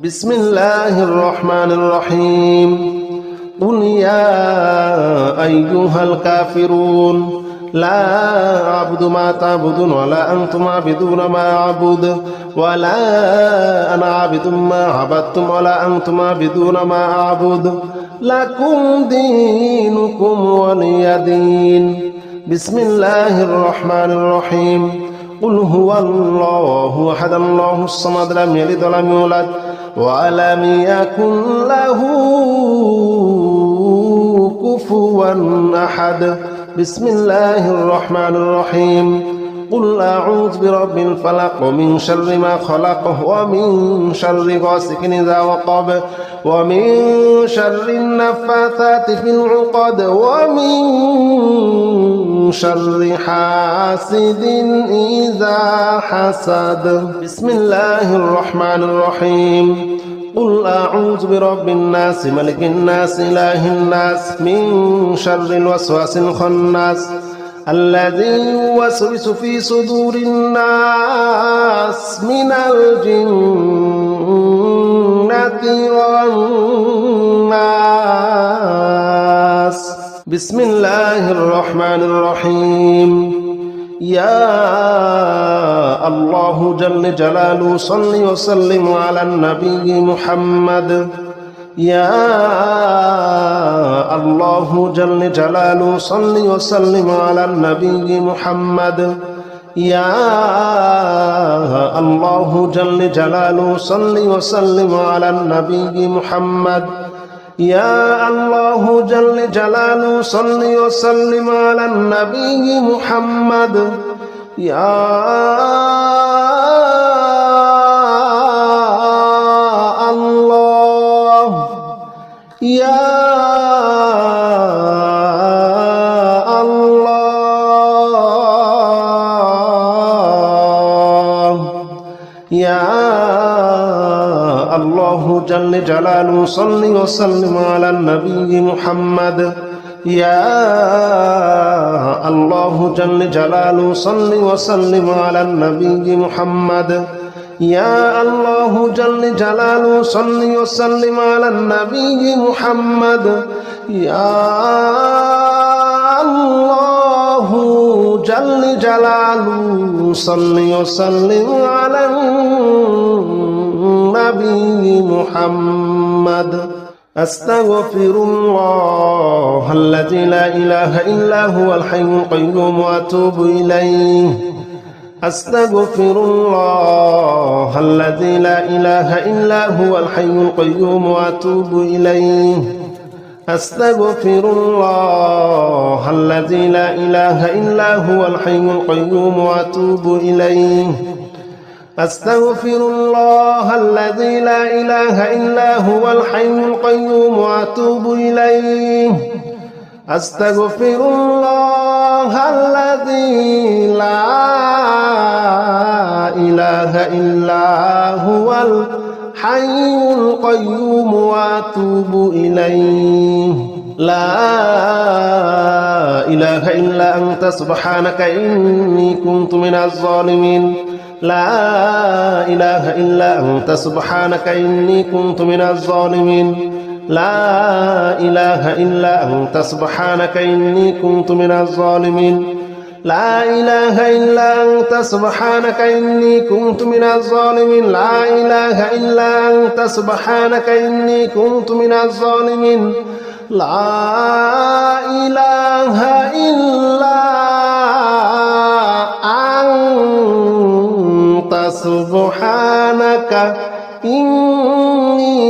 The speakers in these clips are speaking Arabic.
بسم الله الرحمن الرحيم قل يا أيها الكافرون لا أعبد ما تعبدون ولا أنتم عابدون ما أعبد ولا أنا عابد ما عبدتم ولا أنتم عابدون ما أعبد لكم دينكم ولي دين. بسم الله الرحمن الرحيم قل هو الله أحد الله الصمد لم يلد ولم يولد ولم يكن له كفوا أحد. بسم الله الرحمن الرحيم قل أعوذ برب الفلق ومن شر ما خلق ومن شر غاسق إذا وقب ومن شر النفاثات في العقد ومن شر حاسد إذا حسد. بسم الله الرحمن الرحيم قل أعوذ برب الناس ملك الناس إله الناس من شر الوسواس الخناس الذي يوسوس في صدور الناس من الجنة والناس. بسم الله الرحمن الرحيم يا الله جل جلاله صل وسلم على النبي محمد. يا الله جل جلاله صل وسلم على النبي محمد. يا الله جل جلاله صل وسلم على النبي محمد. يا الله جل جلاله صل وسلم على النبي محمد. يا الله يا الله يا الله جل جلاله صل وسلم على النبي محمد. يا الله جل جلاله صل وسلم على النبي محمد. يا الله جل جلاله صل وسلم على النبي محمد. يا الله جل جلاله صل وسلم على النبي محمد. أستغفر الله الذي لا إله إلا هو الحي القيوم وأتوب إليه. أستغفر الله الذي لا إله إلا هو الحي القيوم وأتوب إليه. أستغفر الله الذي لا إله إلا هو الحي القيوم وأتوب إليه. أستغفر الله الذي لا إله إلا هو الحي القيوم وأتوب إليه. أستغفر الله الذي لا إله إلا هو الحي القيوم وأتوب إليه. لا إله إلا أنت سبحانك إني كنت من الظالمين. لا إله إلا أنت سبحانك إني كنت من الظالمين. لا إله إلا أنت سبحانك إني كنت من الظالمين. لا إله إلا أنت سبحانك إني كنت من الظالمين. لا إله إلا أنت سبحانك إني كنت من الظالمين. لا إله إلا أنت سبحانك إني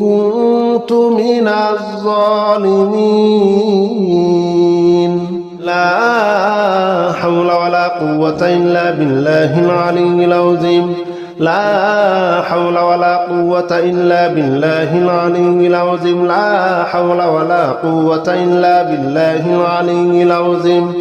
كنت من الظالمين. لا حول ولا قوة إلا بالله العلي العظيم. لا حول ولا قوة إلا بالله العلي العظيم. لا حول ولا قوة إلا بالله العلي العظيم.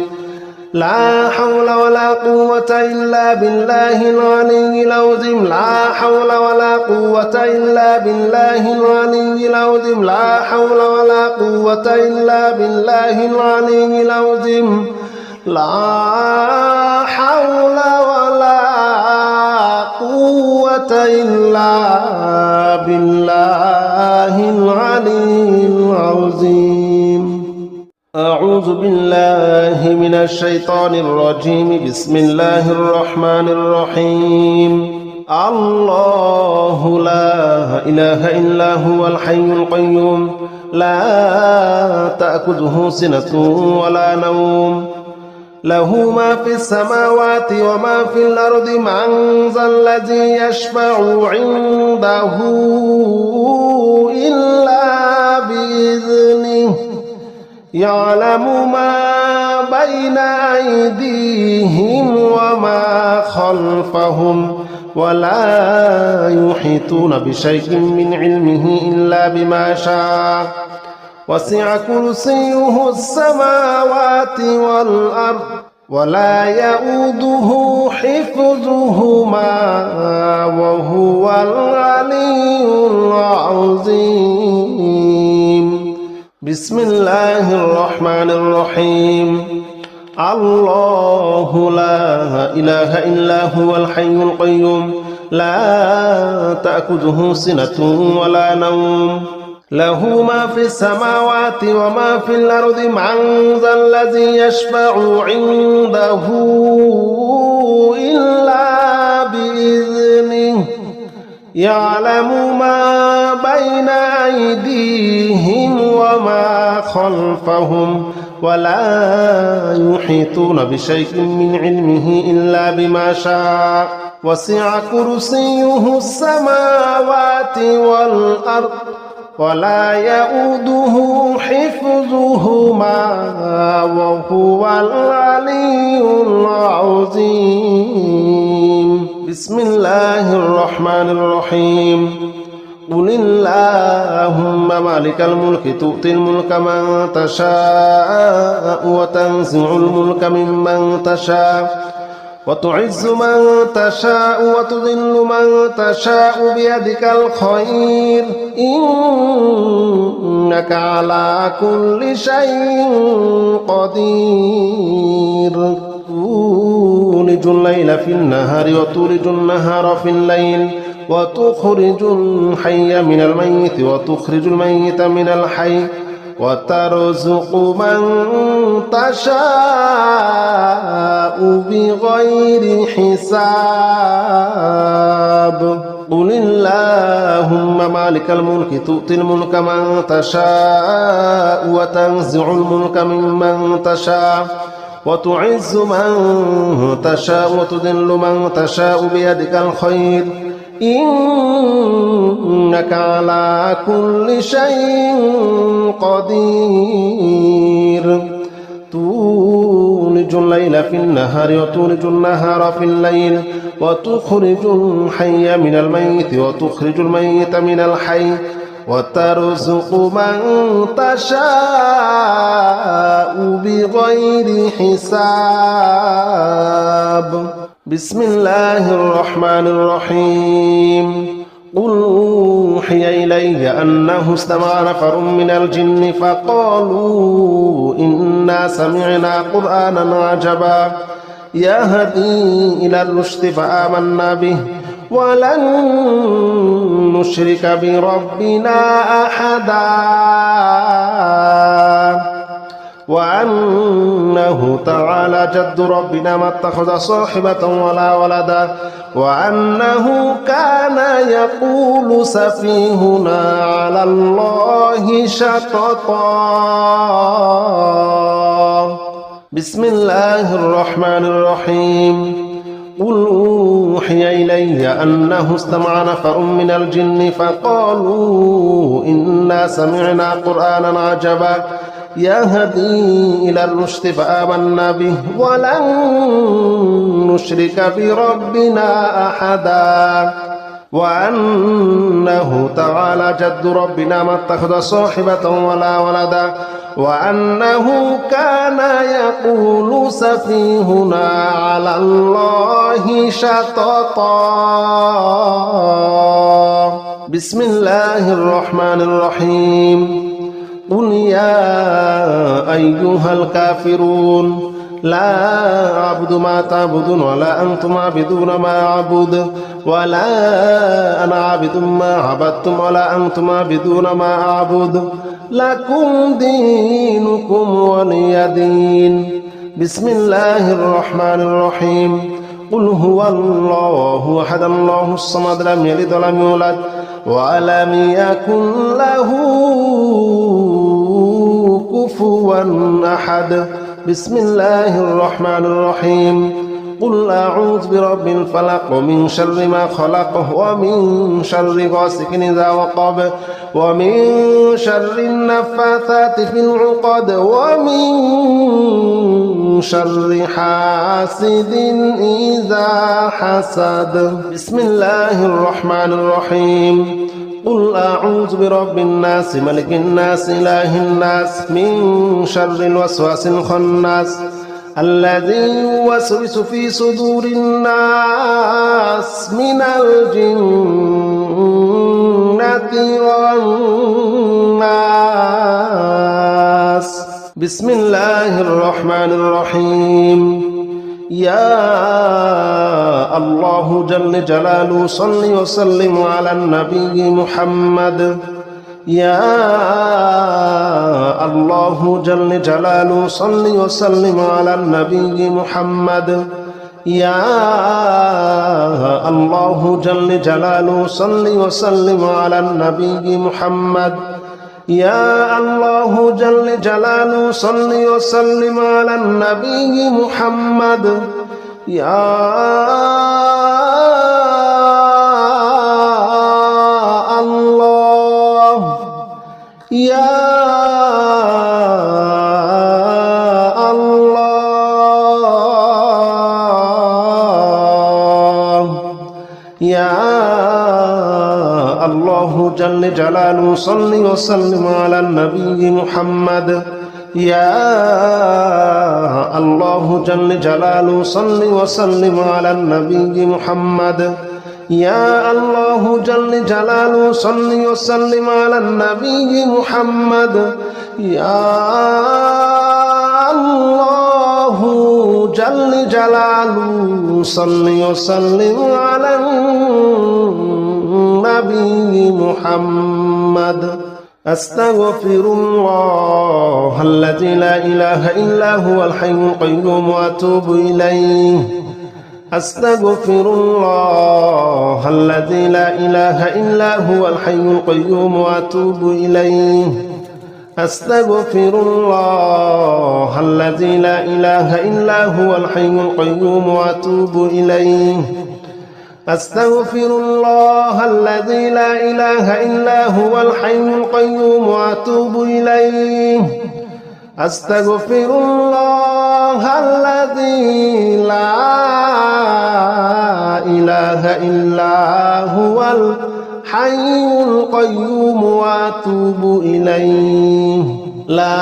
لا حول ولا قوة إلا بالله العلي العظيم. لا حول ولا قوة إلا بالله العلي العظيم. لا حول ولا قوة إلا بالله العلي العظيم. لا حول ولا قوة إلا بالله العلي العظيم. أعوذ بالله من الشيطان الرجيم. بسم الله الرحمن الرحيم. الله لا إله إلا هو الحي القيوم لا تأخذه سنة ولا نوم له ما في السماوات وما في الأرض من ذا الذي يشفع عنده إلا بإذنه يعلم ما بين أيديهم وما خلفهم ولا يحيطون بشيء من علمه إلا بما شاء وسع كرسيه السماوات والأرض ولا يؤوده حفظهما وهو العلي العظيم. بسم الله الرحمن الرحيم. الله لا إله إلا هو الحي القيوم لا تأخذه سنة ولا نوم له ما في السماوات وما في الأرض من ذا الذي يشفع عنده إلا بإذنه يعلم ما بين أيديهم وما خلفهم ولا يحيطون بشيء من علمه إلا بما شاء وسع كرسيه السماوات والأرض ولا يؤوده حفظهما وهو العلي العظيم. بسم الله الرحمن الرحيم. قل اللهم مالك الملك تؤتي الملك من تشاء وتنزع الملك ممن تشاء وتعز من تشاء وتذل من تشاء بيدك الخير إنك على كل شيء قدير. تولج الليل في النهار وتولج النهار في الليل وتخرج الحي من الميت وتخرج الميت من الحي وترزق من تشاء بغير حساب. قل اللهم مالك الملك تؤتي الملك من تشاء وتنزع الملك ممن تشاء وتعز من تشاء وتذل من تشاء بيدك الخير إنك على كل شيء قدير. تولج الليل في النهار وتولج النهار في الليل وتخرج الحي من الميت وتخرج الميت من الحي وترزق من تشاء بغير حساب. بسم الله الرحمن الرحيم. قل أوحي إلي أنه استمع نفر من الجن فقالوا إنا سمعنا قرآنا عجبا يهدي إلى الرشد فآمنا به ولن نشرك بربنا أحدا وأنه تعالى جد ربنا ما اتخذ صاحبة ولا ولدا وأنه كان يقول سفيهنا على الله شططا. بسم الله الرحمن الرحيم. قل أوحي إلي أنه استمع نفر من الجن فقالوا إنا سمعنا قرآنا عجبا يهدي إلى الرشد فآمنا به ولن نشرك بربنا أحدا وأنه تعالى جد ربنا ما اتخذ صاحبة ولا ولدا وأنه كان يقول سفيهنا على الله شططا. بسم الله الرحمن الرحيم. قل يا أيها الكافرون لا أعبد ما تعبدون ولا أنتم عابدون ما أعبد ولا أنا عابد ما عبدتم ولا أنتم عابدون ما أعبد لكم دينكم ولي دين بسم الله الرحمن الرحيم قل هو الله أحد الله الصمد لم يلد ولم يولد ولم يكن له كفوا أحد بسم الله الرحمن الرحيم قل أعوذ برب الفلق ومن شر ما خلق ومن شر غاسق إذا وقب ومن شر النفاثات في العقد ومن شر حاسد إذا حسد بسم الله الرحمن الرحيم قل أعوذ برب الناس ملك الناس إله الناس من شر الوسواس الخناس الذي يوسوس في صدور الناس من الجنة والناس بسم الله الرحمن الرحيم يا الله جل جلاله صل وسلم على النبي محمد يا الله جل جلاله صل وسلم على النبي محمد يا الله جل جلاله صل وسلم على النبي محمد يا الله جل جلاله صل وسلم على النبي محمد يا الله يا الله يا الله جل جلاله صل وسلم على النبي محمد يا الله جل جلاله صل وسلم على النبي محمد يا الله جل جلاله صل وسلم على النبي محمد يا الله جل جلاله صل وسلم على النبي محمد أستغفر الله الذي لا إله إلا هو الحي القيوم وأتوب إليه أستغفر الله الذي لا إله إلا هو الحي القيوم وأتوب إليه أستغفر الله الذي لا إله إلا هو الحي القيوم وأتوب إليه أستغفر الله الذي لا إله إلا هو الحي القيوم وأتوب إليه أستغفر الله الذي لا إله إلا هو الحي القيوم وأتوب إليه لا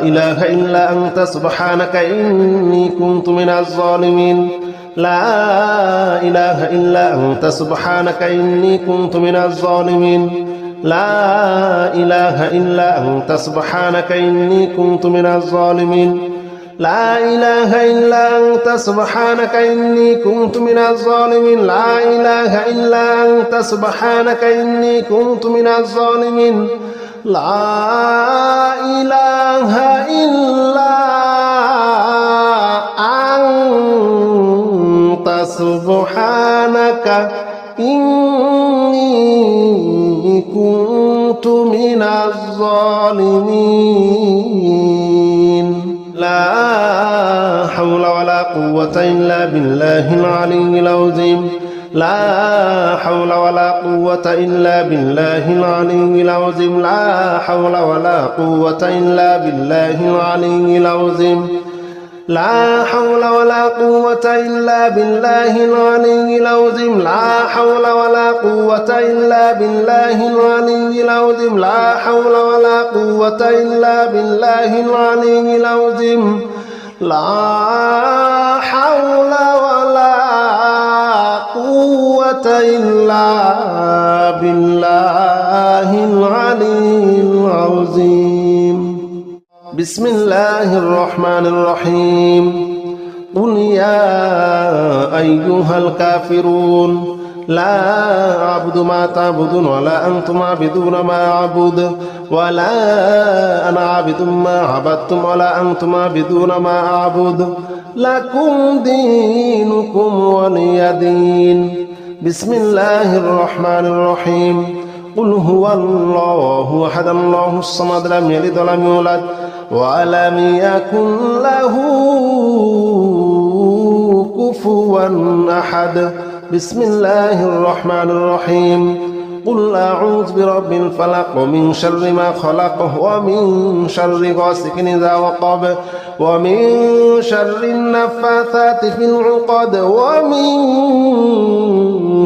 إله إلا أنت سبحانك إني كنت من الظالمين لا إله إلا أنت سبحانك إني كنت من الظالمين لا إله إلا أنت سبحانك إني كنت من الظالمين لا إله إلا أنت سبحانك إني كنت من الظالمين لا إله إلا أنت سبحانك إني كنت من الظالمين لا إله إلا أنت سبحانك إني كنت من الظالمين لا حول ولا قوة إلا بالله العلي العظيم لا حول ولا قوة إلا بالله العلي العظيم لا حول ولا قوة إلا بالله العلي العظيم لا حول ولا قوة إلا بالله العلي العظيم لا حول ولا قوة إلا بالله العلي العظيم لا حول ولا قوة إلا بالله العلي العظيم لا حول ولا قوة إلا بالله العلي العظيم بسم الله الرحمن الرحيم قل يا أيها الكافرون لا أعبد ما تعبدون ولا أنتم عابدون ما أعبد ولا أنا عابد ما عبدتم ولا أنتم عابدون ما أعبد لكم دينكم ولي دين بسم الله الرحمن الرحيم قل هو الله أحد الله الصمد لم يلد ولم يولد ولم يكن له كفوا أحد بسم الله الرحمن الرحيم قل أعوذ برب الفلق ومن شر ما خلق ومن شر غاسق إذا وقب ومن شر النفاثات في العقد ومن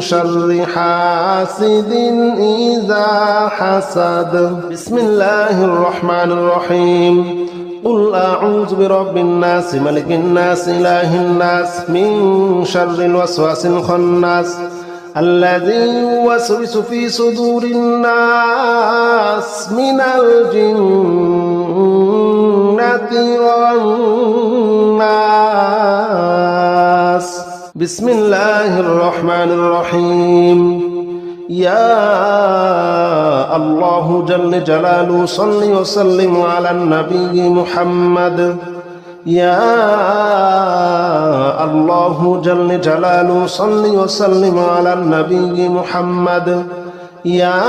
شر حاسد إذا حسد بسم الله الرحمن الرحيم قل أعوذ برب الناس ملك الناس إله الناس من شر الوسواس الخناس الذي يوسوس في صدور الناس من الجنة والناس بسم الله الرحمن الرحيم يا الله جل جلاله صل وسلم على النبي محمد يا الله جل جلاله صل وسلم على النبي محمد يا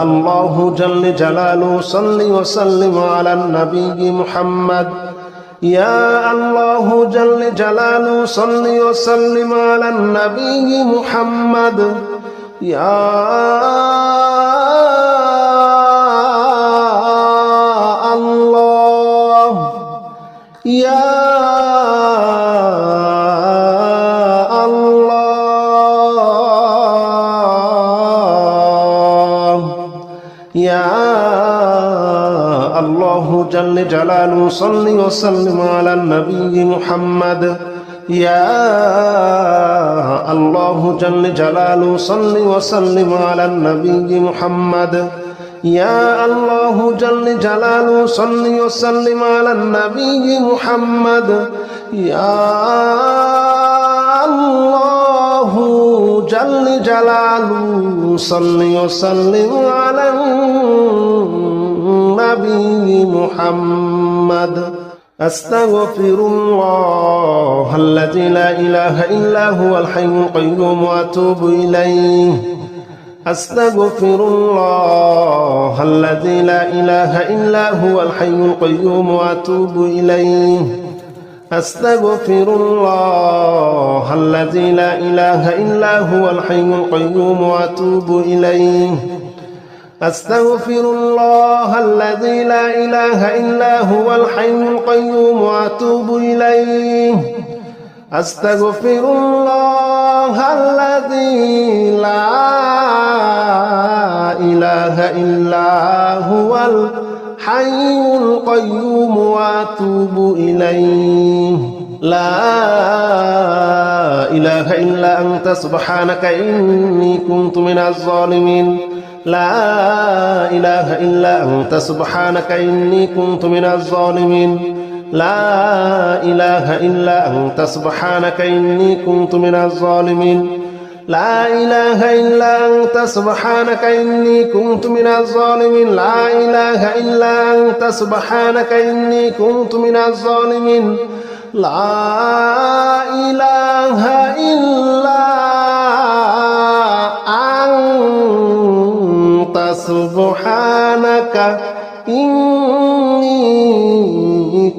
الله جل جلاله صل وسلم على النبي محمد يا الله جل جلاله صل وسلم على النبي محمد يا الله يا الله يا الله جل جلاله صل وسلم على النبي محمد يا الله جل جلاله صل وسلم على النبي محمد يا الله جل جلاله صل وسلم على النبي محمد يا الله جل جلاله صل وسلم على النبي محمد أستغفر الله الذي لا إله إلا هو الحي القيوم وأتوب إليه أستغفر الله الذي لا إله إلا هو الحي القيوم وأتوب إليه أستغفر الله الذي لا إله إلا هو الحي القيوم وأتوب إليه أستغفر الله الذي لا إله إلا هو الحي القيوم وأتوب إليه أستغفر الله الذي لا إله إلا هو الحي القيوم وأتوب إليه لا إله إلا أنت سبحانك إني كنت من الظالمين لا إله إلا أنت سبحانك إني كنت من الظالمين لا إله إلا أنت سبحانك إني كنت من الظالمين لا إله إلا أنت سبحانك إني كنت من الظالمين لا إله إلا أنت سبحانك إني كنت من الظالمين لا إله إلا أنت سبحانك إني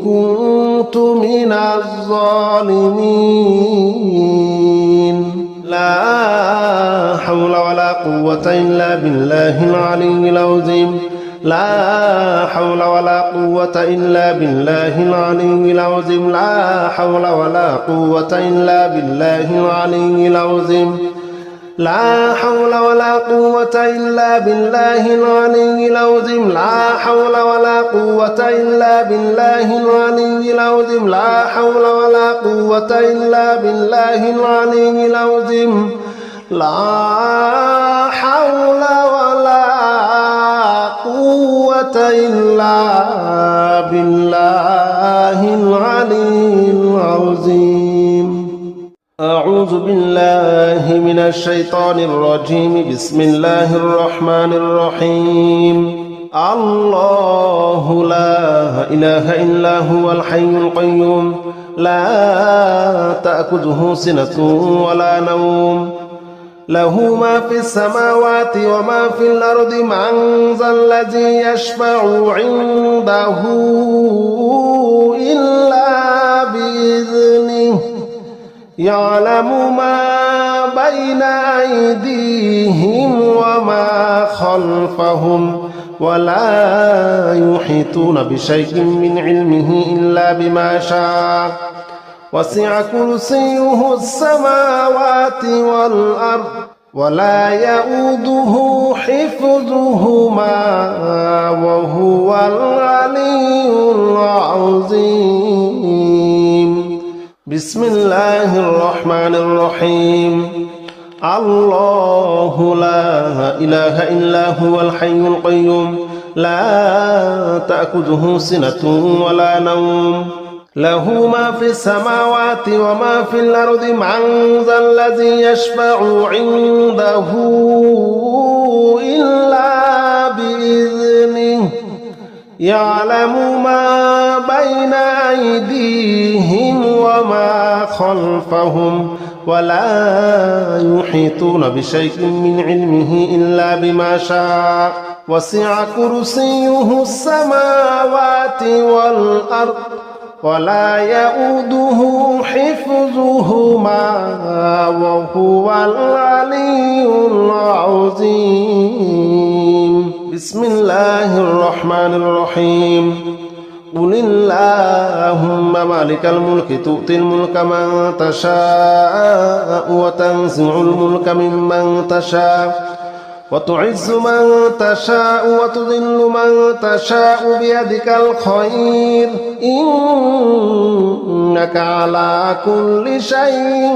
كنت من الظالمين لا حول ولا قوة إلا بالله العلي العظيم لا حول ولا قوة إلا بالله العلي العظيم لا حول ولا قوة إلا بالله العلي العظيم لا حول ولا قوة إلا بالله العلي العظيم لا حول ولا قوة إلا بالله العلي العظيم لا حول ولا قوة إلا بالله العلي العظيم لا حول ولا قوة إلا أعوذ بالله من الشيطان الرجيم بسم الله الرحمن الرحيم الله لا إله إلا هو الحي القيوم لا تأخذه سنة ولا نوم له ما في السماوات وما في الأرض من ذا الذي يشفع عنده إلا بإذنه يعلم ما بين أيديهم وما خلفهم ولا يحيطون بشيء من علمه إلا بما شاء وسع كرسيه السماوات والأرض ولا يؤوده حفظهما وهو العلي العظيم بسم الله الرحمن الرحيم الله لا إله إلا هو الحي القيوم لا تأخذه سنة ولا نوم له ما في السماوات وما في الأرض من ذا الذي يشفع عنده إلا بإذنه يعلم ما بين أيديهم وما خلفهم ولا يحيطون بشيء من علمه إلا بما شاء وسع كرسيه السماوات والأرض ولا يؤوده حفظهما وهو العلي العظيم بسم الله الرحمن الرحيم قل اللهم مالك الملك تؤتي الملك من تشاء وتنزع الملك ممن تشاء وتعز من تشاء وتذل من تشاء بيدك الخير إنك على كل شيء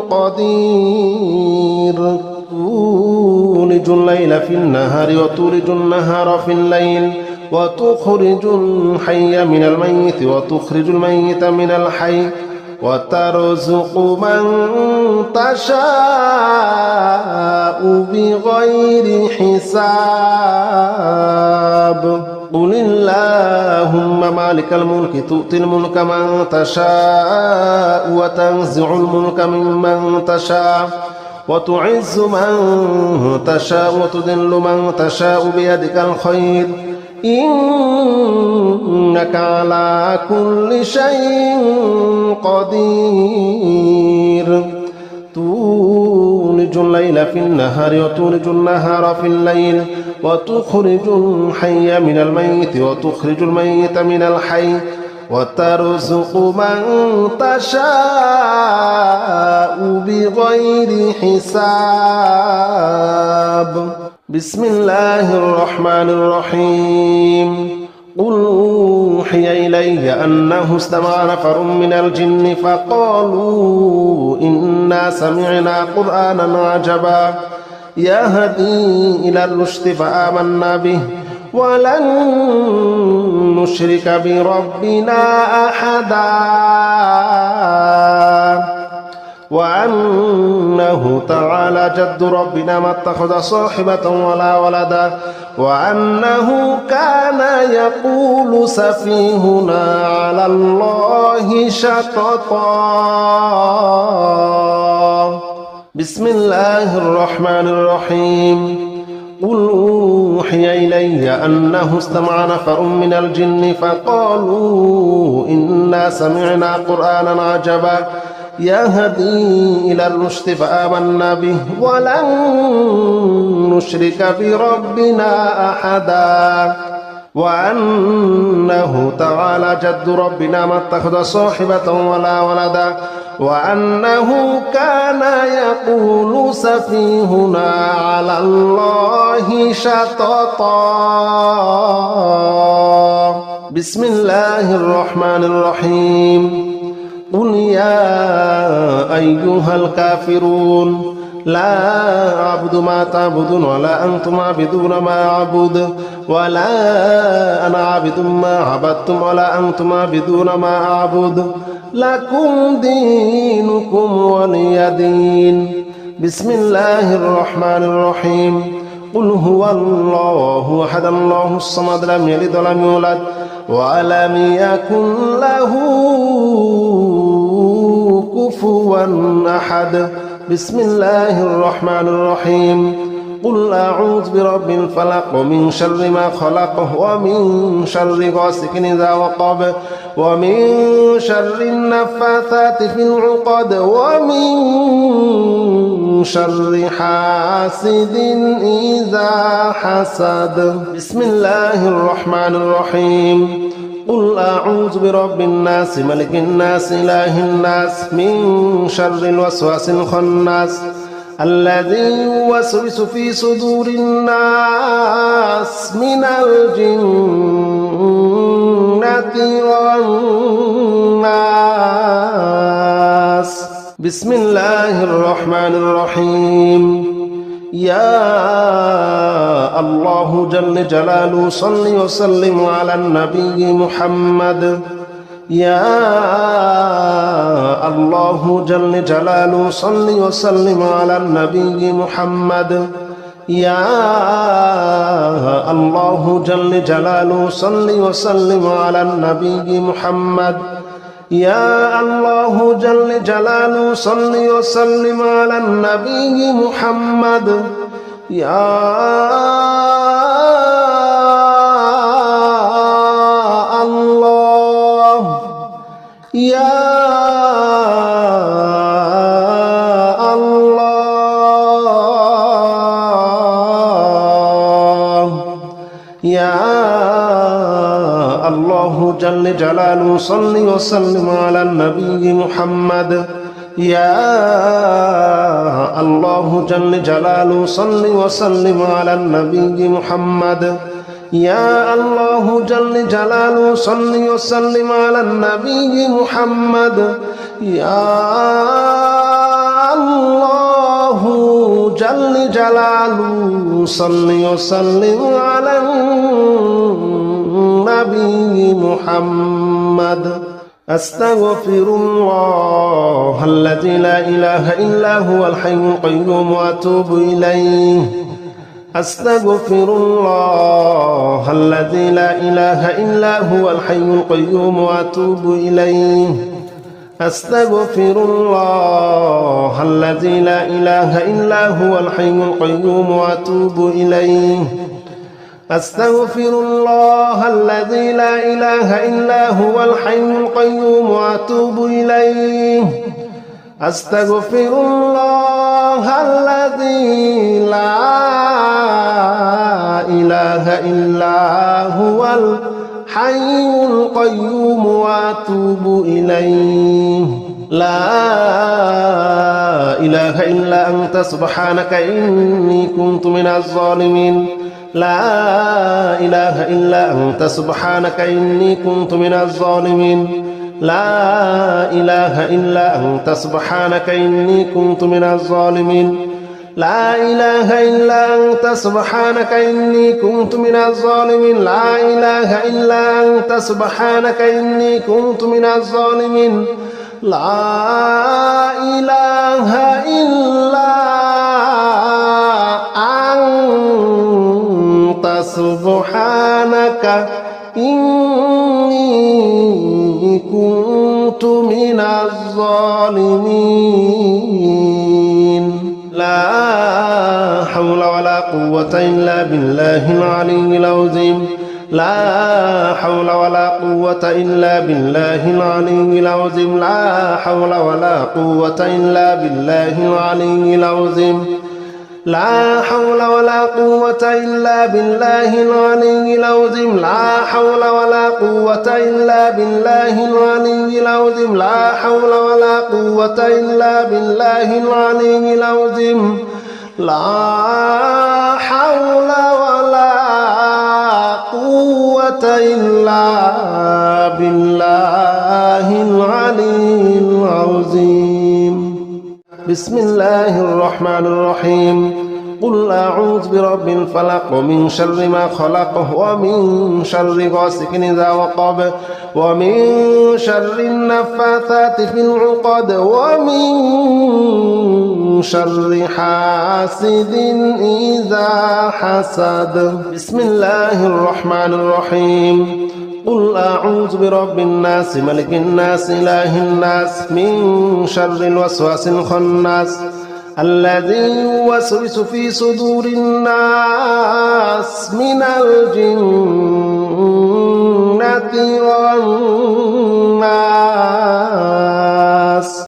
قدير تولج الليل في النهار وتولج النهار في الليل وتخرج الحي من الميت وتخرج الميت من الحي وترزق من تشاء بغير حساب قل اللهم مالك الملك تؤتي الملك من تشاء وتنزع الملك ممن تشاء وتعز من تشاء وتذل من تشاء بيدك الخير إنك على كل شيء قدير تولج الليل في النهار وتولج النهار في الليل وتخرج الحي من الميت وتخرج الميت من الحي وترزق من تشاء بغير حساب بسم الله الرحمن الرحيم قل أوحي إلي أنه استمع نفر من الجن فقالوا إنا سمعنا قرآنا عجبا يهدي إلى الرشد فآمنا به ولن نشرك بربنا أحدا وأنه تعالى جد ربنا ما اتخذ صاحبة ولا ولدا وأنه كان يقول سفيهنا على الله شططا بسم الله الرحمن الرحيم قل أوحي إلي أنه استمع نفر من الجن فقالوا إنا سمعنا قرآنا عجبا يهدي إلى الرشد فآمنا به ولن نشرك بربنا أحدا وأنه تعالى جد ربنا ما اتخذ صاحبة ولا ولدا وأنه كان يقول سفيهنا على الله شططا بسم الله الرحمن الرحيم قل يا أيها الكافرون لا أعبد ما تعبدون ولا أنتم عابدون ما أعبد ولا أنا عابد ما عبدتم ولا أنتم عابدون ما أعبد لكم دينكم ولي دين. بسم الله الرحمن الرحيم. قل هو الله أحد الله الصمد لم يلد ولم يولد ولم يكن له كفوا أحد. بسم الله الرحمن الرحيم. قل أعوذ برب الفلق ومن شر ما خلق ومن شر غاسق إذا وقب ومن شر النفاثات في العقد ومن شر حاسد إذا حسد. بسم الله الرحمن الرحيم. قل أعوذ برب الناس ملك الناس إله الناس من شر الوسواس الخناس الذي يوسوس في صدور الناس من الجنة والناس. بسم الله الرحمن الرحيم. يا الله جل جلاله صل وسلم على النبي محمد. يا الله جل جلاله صل وسلم على النبي محمد. يا الله جل جلاله صل وسلم على النبي محمد. يا الله جل جلاله صل وسلم على النبي محمد. يا الله يا الله يا الله جل جلاله صل وسلم على النبي محمد. يا الله جل جلاله صل وسلم على النبي محمد. يا الله جل جلاله صل وسلم على النبي محمد. يا الله جل جلاله صل وسلم على النبي محمد. أستغفر الله الذي لا إله إلا هو الحي القيوم وأتوب إليه. أستغفر الله الذي لا إله إلا هو الحي القيوم وأتوب إليه. أستغفر الله الذي لا إله إلا هو الحي القيوم وأتوب إليه. أستغفر الله الذي لا إله إلا هو الحي القيوم وأتوب إليه. أستغفر الله الذي لا إله إلا هو الحي القيوم وأتوب إليه. لا إله إلا أنت سبحانك إني كنت من الظالمين. لا إله إلا أنت سبحانك إني كنت من الظالمين. لا إله إلا أنت سبحانك إني كنت من الظالمين. لا إله إلا أنت سبحانك إني كنت من الظالمين. لا إله إلا أنت سبحانك إني كنت من الظالمين. لا إله إلا أنت سبحانك إني كنت من الظالمين. لا حول ولا قوة إلا بالله العلي العظيم. لا حول ولا قوة إلا بالله العلي العظيم. لا حول ولا قوة إلا بالله العلي العظيم. لا حول ولا قوة إلا بالله العلي العظيم. لا حول ولا قوة إلا بالله العلي العظيم. لا حول ولا قوة إلا بالله العلي العظيم. لا حول ولا قوة إلا بالله العلي العظيم. بسم الله الرحمن الرحيم. قل أعوذ برب الفلق ومن شر ما خلق ومن شر غاسق إذا وقب ومن شر النفاثات في العقد ومن شر حاسد إذا حسد. بسم الله الرحمن الرحيم. قل أعوذ برب الناس ملك الناس إله الناس من شر الوسواس الخناس الذي يوسوس في صدور الناس من الجنة